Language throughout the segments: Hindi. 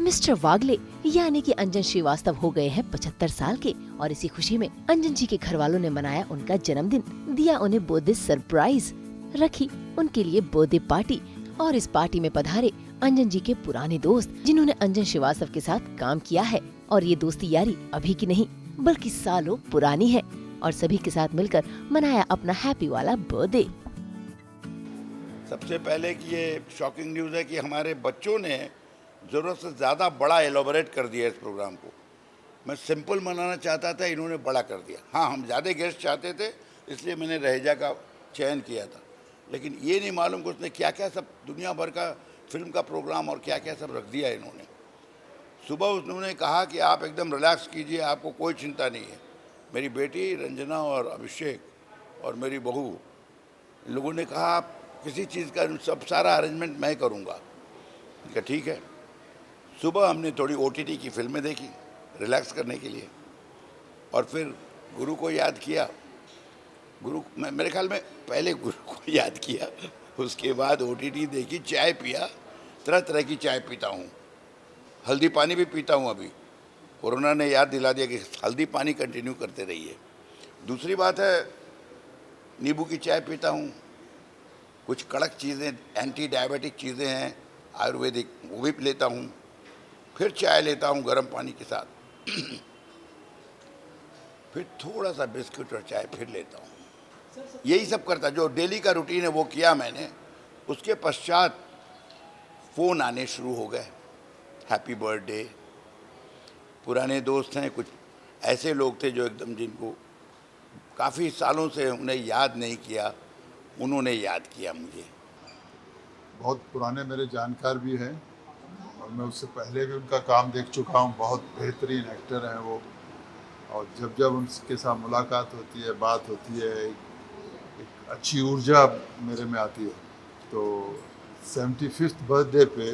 मिस्टर वागले यानी कि अंजन श्रीवास्तव हो गए हैं 75 साल के और इसी खुशी में अंजन जी के घर वालों ने मनाया उनका जन्मदिन, दिया उन्हें बर्थडे सरप्राइज, रखी उनके लिए बर्थडे पार्टी और इस पार्टी में पधारे अंजन जी के पुराने दोस्त जिन्होंने अंजन श्रीवास्तव के साथ काम किया है और ये दोस्ती यारी अभी की नहीं बल्कि सालों पुरानी है और सभी के साथ मिलकर मनाया अपना हैप्पी वाला बर्थडे। सबसे पहले कि ये शॉकिंग न्यूज़ है कि हमारे बच्चों ने ज़रूरत से ज़्यादा बड़ा एलोबरेट कर दिया इस प्रोग्राम को। मैं सिंपल मनाना चाहता था, इन्होंने बड़ा कर दिया। हाँ, हम ज़्यादा गेस्ट चाहते थे इसलिए मैंने रहेजा का चयन किया था, लेकिन ये नहीं मालूम कि उसने क्या क्या सब दुनिया भर का फिल्म का प्रोग्राम और क्या क्या सब रख दिया इन्होंने। सुबह उन्होंने कहा कि आप एकदम रिलैक्स कीजिए, आपको कोई चिंता नहीं है। मेरी बेटी रंजना और अभिषेक और मेरी बहू, इन लोगों ने कहा आप किसी चीज़ का सब सारा अरेंजमेंट मैं करूँगा। कहा ठीक है। सुबह हमने थोड़ी OTT की फिल्में देखी रिलैक्स करने के लिए और फिर गुरु को याद किया। गुरु मेरे ख्याल में पहले गुरु को याद किया, उसके बाद OTT देखी, चाय पिया, तरह तरह की चाय पीता हूँ, हल्दी पानी भी पीता हूँ। अभी कोरोना ने याद दिला दिया कि हल्दी पानी कंटिन्यू करते रहिए। दूसरी बात है नींबू की चाय पीता हूँ, कुछ कड़क चीज़ें एंटी डायबिटिक चीज़ें हैं आयुर्वेदिक वो भी लेता हूँ, फिर चाय लेता हूँ गर्म पानी के साथ, फिर थोड़ा सा बिस्किट और चाय फिर लेता हूँ। यही सब करता, जो डेली का रूटीन है वो किया मैंने। उसके पश्चात फ़ोन आने शुरू हो गए, हैप्पी बर्थडे। पुराने दोस्त हैं, कुछ ऐसे लोग थे जो एकदम जिनको काफ़ी सालों से उन्हें याद नहीं किया, उन्होंने याद किया मुझे। बहुत पुराने मेरे जानकार भी हैं और मैं उससे पहले भी उनका काम देख चुका हूँ। बहुत बेहतरीन एक्टर हैं वो, और जब जब उनके साथ मुलाकात होती है, बात होती है, एक अच्छी ऊर्जा मेरे में आती है। तो 75th बर्थडे पे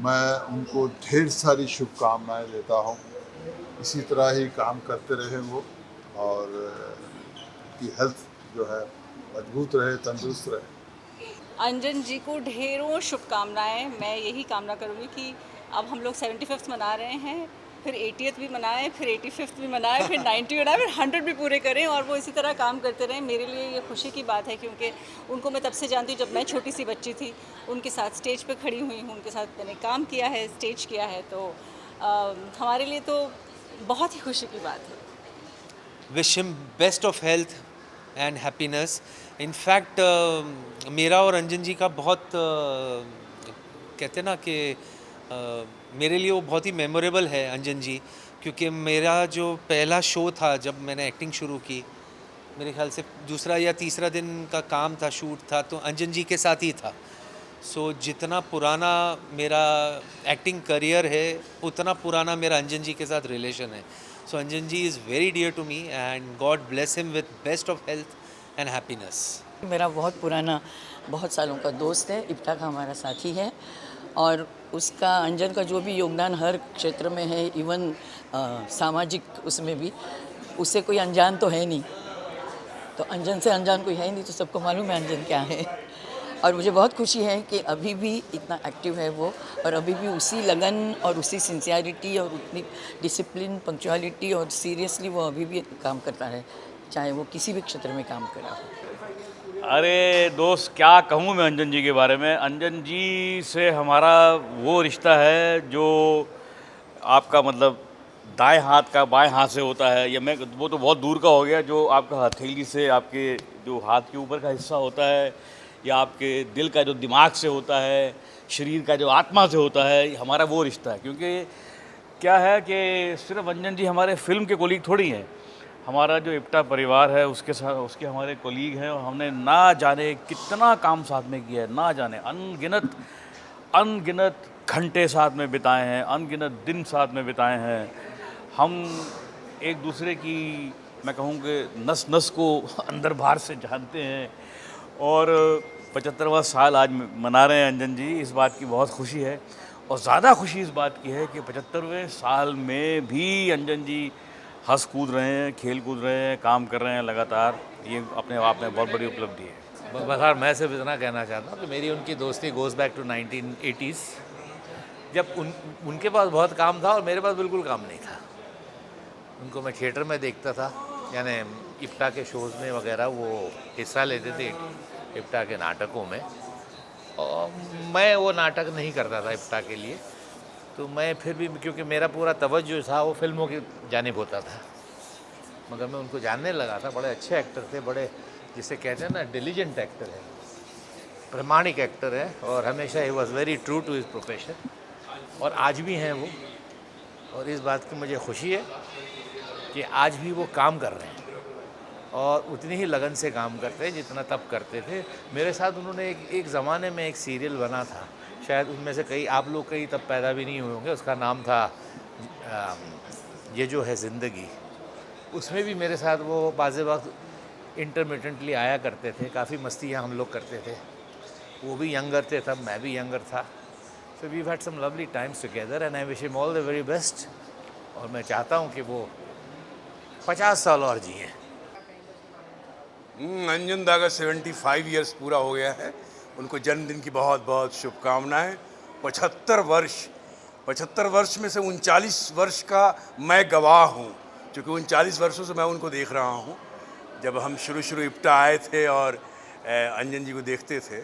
मैं उनको ढेर सारी शुभकामनाएं देता हूँ। इसी तरह ही काम करते रहे वो और उनकी हेल्थ जो है मजबूत रहे, तंदुरुस्त रहे। अंजन जी को ढेरों शुभकामनाएं। मैं यही कामना करूँगी कि अब हम लोग 75th मना रहे हैं, फिर 80th भी मनाएं, फिर 85th भी मनाएं, फिर 90 मनाएं, फिर 100 भी पूरे करें और वो इसी तरह काम करते रहें। मेरे लिए ये खुशी की बात है क्योंकि उनको मैं तब से जानती हूँ जब मैं छोटी सी बच्ची थी, उनके साथ स्टेज पे खड़ी हुई हूँ, उनके साथ मैंने काम किया है, स्टेज किया है। तो हमारे लिए तो बहुत ही खुशी की बात है। Wish him best of health and happiness. In fact मेरा और अंजन जी का बहुत कहते हैं ना कि मेरे लिए वो बहुत ही मेमोरेबल है अंजन जी, क्योंकि मेरा जो पहला शो था जब मैंने एक्टिंग शुरू की, मेरे ख्याल से दूसरा या तीसरा दिन का काम था, शूट था, तो अंजन जी के साथ ही था। सो जितना पुराना मेरा एक्टिंग करियर है उतना पुराना मेरा अंजन जी के साथ रिलेशन है। So Anjan ji is very dear to me and God bless him with best of health and happiness. मेरा बहुत पुराना, बहुत सालों का दोस्त है, इप्टा का हमारा साथी है और उसका, अंजन का जो भी योगदान हर क्षेत्र में है, इवन सामाजिक उसमें भी, उससे कोई अनजान तो है नहीं। तो अंजन से अनजान कोई है नहीं, तो सबको मालूम है अंजन क्या है। और मुझे बहुत खुशी है कि अभी भी इतना एक्टिव है वो और अभी भी उसी लगन और उसी सिंसियरिटी और उतनी डिसिप्लिन, पंक्चुअलिटी और सीरियसली वो अभी भी काम करता है, चाहे वो किसी भी क्षेत्र में काम कर रहा हो। अरे दोस्त, क्या कहूँ मैं अंजन जी के बारे में। अंजन जी से हमारा वो रिश्ता है जो आपका मतलब दाएं हाथ का बाएं हाथ से होता है, या मैं वो तो बहुत दूर का हो गया, जो आपका हथेली से आपके जो हाथ के ऊपर का हिस्सा होता है, या आपके दिल का जो दिमाग से होता है, शरीर का जो आत्मा से होता है, हमारा वो रिश्ता है। क्योंकि क्या है कि सिर्फ अंजन जी हमारे फिल्म के कोलीग थोड़ी हैं, हमारा जो इप्टा परिवार है उसके साथ उसके हमारे कोलीग हैं और हमने ना जाने कितना काम साथ में किया है, ना जाने अनगिनत घंटे साथ में बिताए हैं, अनगिनत दिन साथ में बिताए हैं। हम एक दूसरे की, मैं कहूँ कि नस नस को अंदर बाहर से जानते हैं और 75वां साल आज मना रहे हैं अंजन जी। इस बात की बहुत खुशी है और ज़्यादा खुशी इस बात की है कि 75वें साल में भी अंजन जी हंस कूद रहे हैं, खेल कूद रहे हैं, काम कर रहे हैं लगातार। ये अपने आप में बहुत बड़ी उपलब्धि है। बहर मैं सिर्फ इतना कहना चाहता हूँ कि मेरी उनकी दोस्ती गोज़ बैक टू 1980s, जब उनके पास बहुत काम था और मेरे पास बिल्कुल काम नहीं था। उनको मैं थिएटर में देखता था, यानी इप्टा के शोज़ में वगैरह वो हिस्सा लेते थे, इप्टा के नाटकों में, और मैं वो नाटक नहीं करता था इप्टा के लिए। तो मैं फिर भी, क्योंकि मेरा पूरा तवज्जो था वो फिल्मों की जानिब होता था, मगर मैं उनको जानने लगा था। बड़े अच्छे एक्टर थे, बड़े जिसे कहते हैं ना डिलीजेंट एक्टर है, प्रामाणिक एक्टर है, और हमेशा ही was very true to his profession, और आज भी हैं वो। और इस बात की मुझे खुशी है कि आज भी वो काम कर रहे हैं और उतनी ही लगन से काम करते हैं जितना तब करते थे। मेरे साथ उन्होंने एक ज़माने में एक सीरियल बना था, शायद उनमें से कई आप लोग कई तब पैदा भी नहीं हुए होंगे, उसका नाम था ये जो है ज़िंदगी। उसमें भी मेरे साथ वो बाज़ वक्त इंटरमिटेंटली आया करते थे, काफ़ी मस्तियाँ हम लोग करते थे। वो भी यंगर थे तब, मैं भी यंगर था। So we had some lovely times together and I wish him all the very best. और मैं चाहता हूँ कि वो 50 साल और जिए। अंजन दा का 75 इयर्स पूरा हो गया है। उनको जन्मदिन की बहुत बहुत शुभकामनाएं। 75 वर्ष में से 39 वर्ष का मैं गवाह हूँ, क्योंकि 39 वर्षों से मैं उनको देख रहा हूँ। जब हम शुरू इप्टा आए थे और अंजन जी को देखते थे,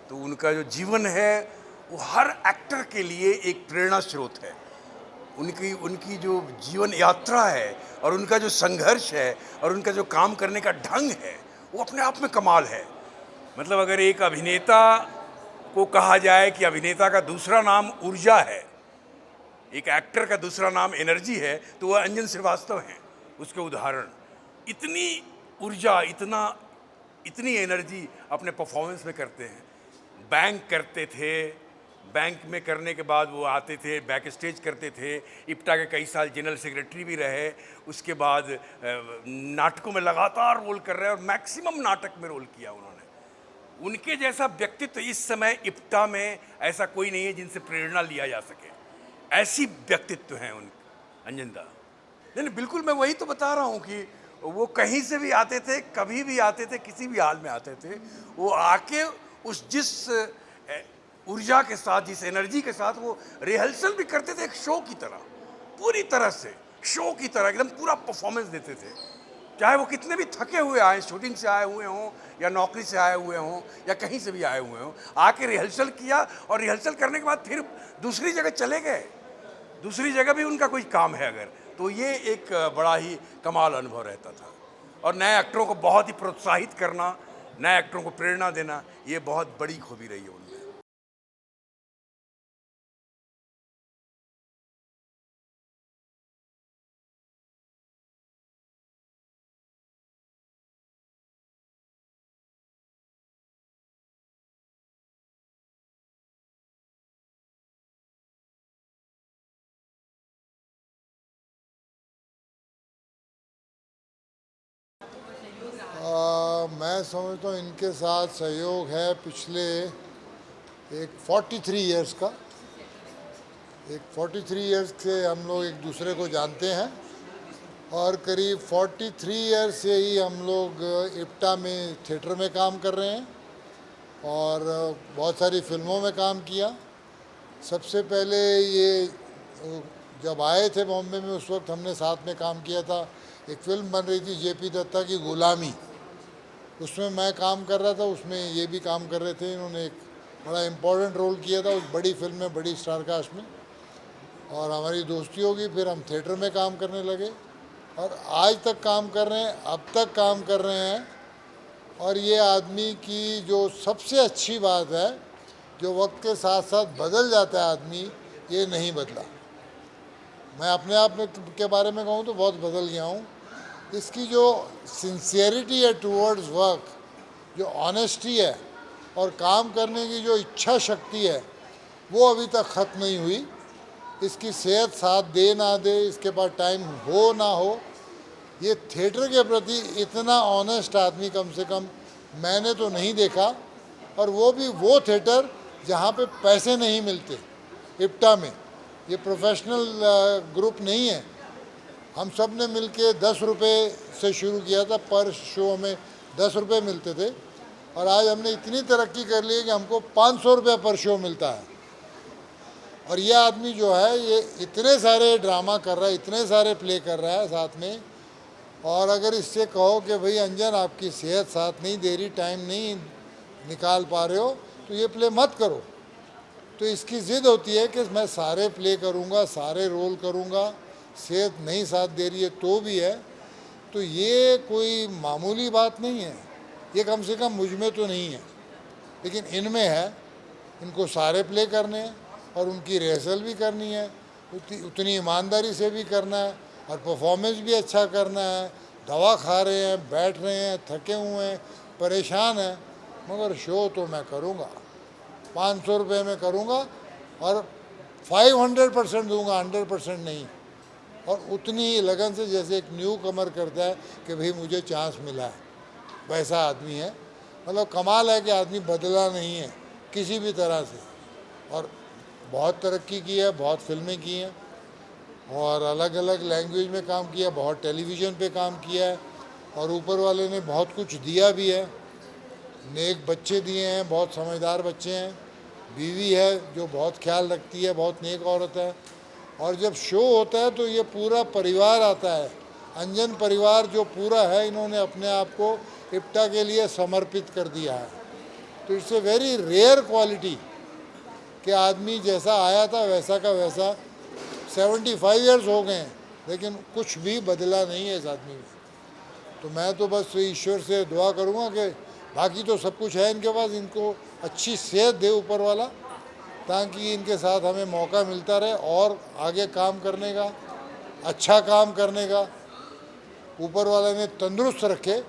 तो उनका जो जीवन है वो हर एक्टर के लिए एक प्रेरणा स्रोत है। उनकी जो जीवन यात्रा है और उनका जो संघर्ष है और उनका जो काम करने का ढंग है, वो अपने आप में कमाल है। मतलब अगर एक अभिनेता को कहा जाए कि अभिनेता का दूसरा नाम ऊर्जा है, एक एक्टर का दूसरा नाम एनर्जी है, तो वह अंजन श्रीवास्तव हैं उसके उदाहरण। इतनी ऊर्जा, इतनी एनर्जी अपने परफॉर्मेंस में करते हैं। बैंक करते थे, बैंक में करने के बाद वो आते थे, बैक स्टेज करते थे। इप्टा के कई साल जनरल सेक्रेटरी भी रहे। उसके बाद नाटकों में लगातार रोल कर रहे हैं और मैक्सिमम नाटक में रोल किया उन्होंने। उनके जैसा व्यक्तित्व इस समय इप्टा में ऐसा कोई नहीं है जिनसे प्रेरणा लिया जा सके। ऐसी व्यक्तित्व हैं उन अंजन दा। नहीं, बिल्कुल मैं वही तो बता रहा हूँ कि वो कहीं से भी आते थे, कभी भी आते थे, किसी भी हाल में आते थे। वो आके जिस ऊर्जा के साथ, जिस एनर्जी के साथ वो रिहर्सल भी करते थे, एक शो की तरह, पूरी तरह से शो की तरह एकदम पूरा परफॉर्मेंस देते थे। चाहे वो कितने भी थके हुए आए, शूटिंग से आए हुए हों या नौकरी से आए हुए हों या कहीं से भी आए हुए हों, आके रिहर्सल किया और रिहर्सल करने के बाद फिर दूसरी जगह चले गए। दूसरी जगह भी उनका कोई काम है अगर, तो ये एक बड़ा ही कमाल अनुभव रहता था। और नए एक्टरों को बहुत ही प्रोत्साहित करना, नए एक्टरों को प्रेरणा देना, ये बहुत बड़ी खूबी रही है उनमें। मैं समझता हूँ इनके साथ सहयोग है पिछले एक 43 इयर्स का। एक 43 इयर्स से हम लोग एक दूसरे को जानते हैं और करीब 43 इयर्स से ही हम लोग इप्टा में थिएटर में काम कर रहे हैं और बहुत सारी फिल्मों में काम किया। सबसे पहले ये जब आए थे बॉम्बे में, उस वक्त हमने साथ में काम किया था। एक फिल्म बन रही थी जेपी दत्ता की गुलामी, उसमें मैं काम कर रहा था, उसमें ये भी काम कर रहे थे। इन्होंने एक बड़ा इम्पोर्टेंट रोल किया था उस बड़ी फिल्म में, बड़ी स्टार कास्ट में, और हमारी दोस्ती होगी। फिर हम थिएटर में काम करने लगे और आज तक काम कर रहे हैं, अब तक काम कर रहे हैं। और ये आदमी की जो सबसे अच्छी बात है, जो वक्त के साथ साथ बदल जाता है आदमी, ये नहीं बदला। मैं अपने आप में के बारे में कहूँ तो बहुत बदल गया हूँ। इसकी जो सिंसियरिटी है टूवर्ड्स वर्क, जो ऑनेस्टी है और काम करने की जो इच्छा शक्ति है, वो अभी तक ख़त्म नहीं हुई। इसकी सेहत साथ दे ना दे, इसके पास टाइम हो ना हो, ये थिएटर के प्रति इतना ऑनेस्ट आदमी कम से कम मैंने तो नहीं देखा। और वो भी वो थिएटर जहाँ पे पैसे नहीं मिलते। इप्टा में ये प्रोफेशनल ग्रुप नहीं है। हम सब ने मिल के 10 रुपये से शुरू किया था, पर शो में 10 रुपये मिलते थे और आज हमने इतनी तरक्की कर ली है कि हमको 500 रुपये पर शो मिलता है। और ये आदमी जो है ये इतने सारे ड्रामा कर रहा है, इतने सारे प्ले कर रहा है साथ में, और अगर इससे कहो कि भाई अंजन आपकी सेहत साथ नहीं दे रही, टाइम नहीं निकाल पा रहे हो, तो ये प्ले मत करो। तो इसकी ज़िद होती है कि मैं सारे प्ले करूँगा, सारे रोल करूँगा, सेहत नहीं साथ दे रही है तो भी है। तो ये कोई मामूली बात नहीं है, ये कम से कम मुझ में तो नहीं है, लेकिन इनमें है। इनको सारे प्ले करने हैं और उनकी रिहर्सल भी करनी है, उतनी ईमानदारी से भी करना है और परफॉर्मेंस भी अच्छा करना है। दवा खा रहे हैं, बैठ रहे हैं, थके हुए हैं, परेशान हैं, मगर शो तो मैं करूँगा, 500 रुपये में करूँगा और 500% दूंगा, 100% नहीं। और उतनी ही लगन से जैसे एक न्यू कमर करता है कि भाई मुझे चांस मिला है, वैसा आदमी है। मतलब कमाल है कि आदमी बदला नहीं है किसी भी तरह से, और बहुत तरक्की की है, बहुत फिल्में की हैं और अलग अलग लैंग्वेज में काम किया, बहुत टेलीविज़न पे काम किया है, और ऊपर वाले ने बहुत कुछ दिया भी है। नेक बच्चे दिए हैं, बहुत समझदार बच्चे हैं, बीवी है जो बहुत ख्याल रखती है, बहुत नेक औरत है। और जब शो होता है तो ये पूरा परिवार आता है, अंजन परिवार जो पूरा है, इन्होंने अपने आप को इप्टा के लिए समर्पित कर दिया है। तो it's a very rare quality कि आदमी जैसा आया था वैसा का वैसा, 75 इयर्स हो गए हैं लेकिन कुछ भी बदला नहीं है इस आदमी में। तो मैं तो बस ईश्वर से दुआ करूँगा कि बाकी तो सब कुछ है इनके पास, इनको अच्छी सेहत दे ऊपर वाला, ताकि इनके साथ हमें मौका मिलता रहे और आगे काम करने का, अच्छा काम करने का। ऊपर वाले ने तंदुरुस्त रखे,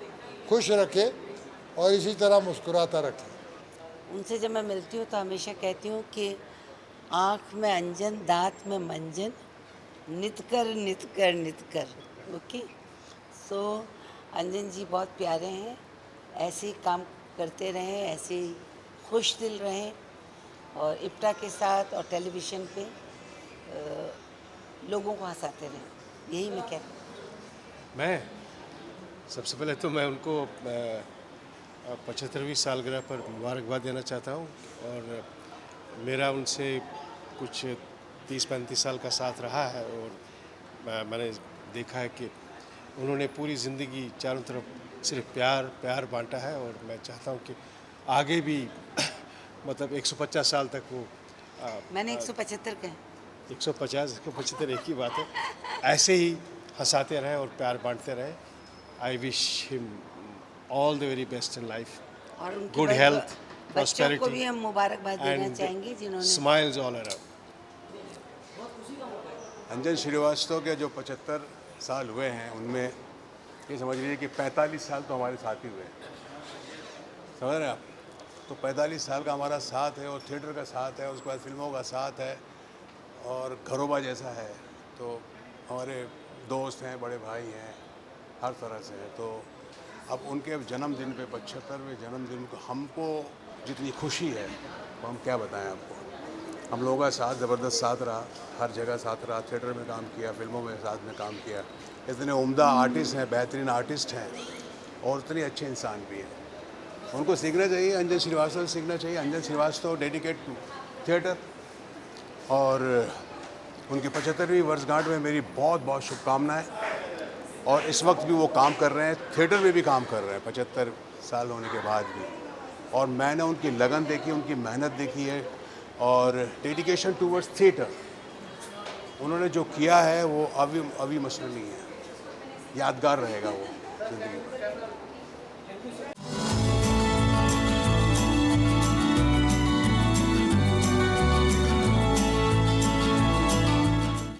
खुश रखे और इसी तरह मुस्कुराता रखे। उनसे जब मैं मिलती हूँ तो हमेशा कहती हूँ कि आँख में अंजन, दांत में मंजन, नित कर नित कर नित कर। ओके, सो अंजन जी बहुत प्यारे हैं, ऐसे ही काम करते रहें, ऐसे ही खुश दिल रहें और इप्टा के साथ और टेलीविज़न पे लोगों को हंसाते रहें, यही मैं कहती हूँ। मैं सबसे पहले तो मैं उनको 75वीं सालगिरह पर मुबारकबाद देना चाहता हूँ, और मेरा उनसे कुछ 30-35 साल का साथ रहा है, और मैंने देखा है कि उन्होंने पूरी ज़िंदगी चारों तरफ सिर्फ प्यार बांटा है, और मैं चाहता हूँ कि आगे भी मतलब 150 साल तक वो मैंने 175 कहे, 150-175 एक ही बात है, ऐसे ही हंसाते रहें और प्यार बांटते रहें। आई wish him all the very best in life, और गुड हेल्थ, बच्चों प्रॉस्पेरिटी को भी हम मुबारकबाद देना एंड चाहेंगे जिन्होंने स्माइल्स ऑल अराउंड। अंजन श्रीवास्तव के जो 75 साल हुए हैं, उनमें ये समझ लीजिए कि 45 साल तो हमारे साथ ही हुए हैं, समझ रहे हैं आप। तो 45 साल का हमारा साथ है, और थिएटर का साथ है, उसके बाद फिल्मों का साथ है, और घरोबा जैसा है। तो हमारे दोस्त हैं, बड़े भाई हैं, हर तरह से है। तो अब उनके जन्मदिन पे 75वें जन्मदिन को हमको जितनी खुशी है वो हम क्या बताएं आपको। हम लोगों का साथ ज़बरदस्त साथ रहा, हर जगह साथ रहा, थिएटर में काम किया, फिल्मों में साथ में काम किया। इतने उम्दा आर्टिस्ट हैं, बेहतरीन आर्टिस्ट हैं, और उतने अच्छे इंसान भी हैं। उनको सीखना चाहिए, अंजन श्रीवास्तव से सीखना चाहिए। अंजन श्रीवास्तव डेडिकेट टू थिएटर, और उनकी 75वीं वर्षगांठ में मेरी बहुत बहुत शुभकामनाएं। और इस वक्त भी वो काम कर रहे हैं, थिएटर में भी काम कर रहे हैं 75 साल होने के बाद भी। और मैंने उनकी लगन देखी, उनकी मेहनत देखी है, और डेडिकेशन टूवर्ड्स थिएटर उन्होंने जो किया है वो अभी मसला नहीं है, यादगार रहेगा वो ज़िंदगी में।